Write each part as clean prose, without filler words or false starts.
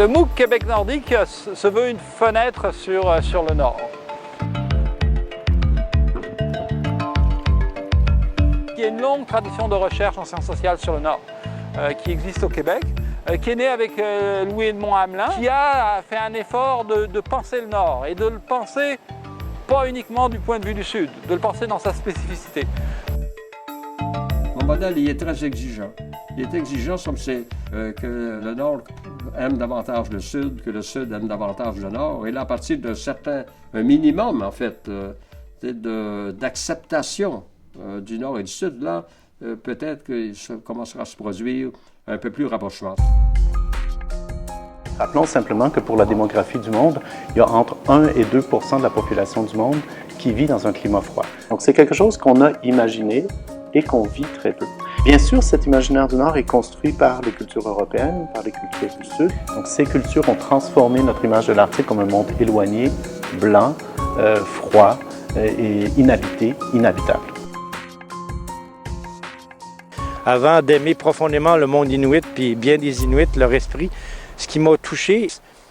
Le MOOC Québec nordique se veut une fenêtre sur le Nord. Il y a une longue tradition de recherche en sciences sociales sur le Nord qui existe au Québec, qui est née avec Louis-Edmond Hamelin, qui a fait un effort de penser le Nord et de le penser pas uniquement du point de vue du Sud, de le penser dans sa spécificité. Mon modèle, il est très exigeant. Il est exigeant comme c'est que le Nord aime davantage le Sud, que le Sud aime davantage le Nord. Et là, à partir d'un certain minimum, en fait, d'acceptation du Nord et du Sud, là, peut-être que ça commencera à se produire un peu plus rapprochement. Rappelons simplement que pour la démographie du monde, il y a entre 1 et 2 % de la population du monde qui vit dans un climat froid. Donc c'est quelque chose qu'on a imaginé et qu'on vit très peu. Bien sûr, cet imaginaire du Nord est construit par les cultures européennes, par les cultures du Sud. Donc ces cultures ont transformé notre image de l'Arctique comme un monde éloigné, blanc, froid et inhabité, inhabitable. Avant d'aimer profondément le monde inuit, puis bien des Inuits, leur esprit, ce qui m'a touché,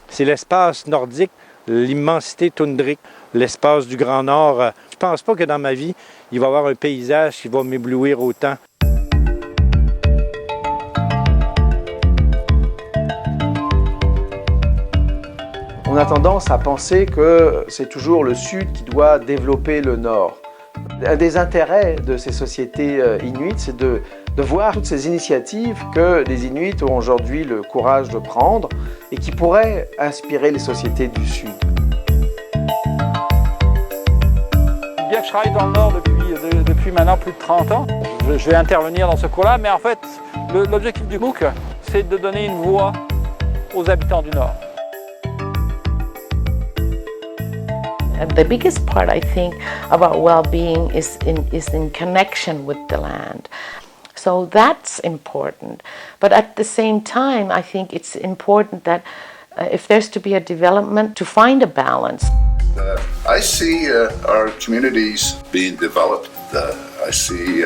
c'est l'espace nordique, l'immensité toundrique, l'espace du Grand Nord. Je ne pense pas que dans ma vie, il va y avoir un paysage qui va m'éblouir autant. On a tendance à penser que c'est toujours le Sud qui doit développer le Nord. Un des intérêts de ces sociétés inuites, c'est de voir toutes ces initiatives que les Inuits ont aujourd'hui le courage de prendre et qui pourraient inspirer les sociétés du Sud. Bien que je travaille dans le Nord depuis maintenant plus de 30 ans, je vais intervenir dans ce cours-là, mais en fait, l'objectif du MOOC, c'est de donner une voix aux habitants du Nord. The biggest part, I think, about well-being is in connection with the land. So that's important. But at the same time, I think it's important that if there's to be a development, to find a balance. I see our communities being developed. I see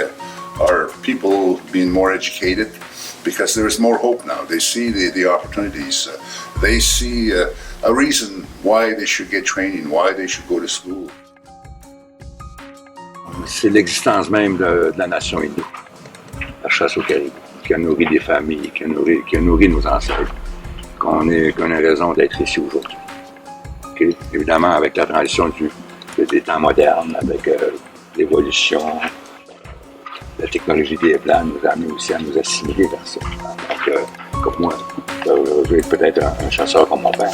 our people being more educated because there is more hope now. They see the opportunities. They see a reason why they should get training, why they should go to school. C'est l'existence même de la nation inuit, la chasse aux caribous, qui a nourri des familles, qui a nourri nos ancêtres, qu'on a raison d'être ici aujourd'hui. Okay? Évidemment, avec la transition des temps modernes, avec l'évolution, la technologie des Blancs nous a amené aussi à nous assimiler vers ça. Donc, comme moi, je vais être peut-être un chasseur comme mon père.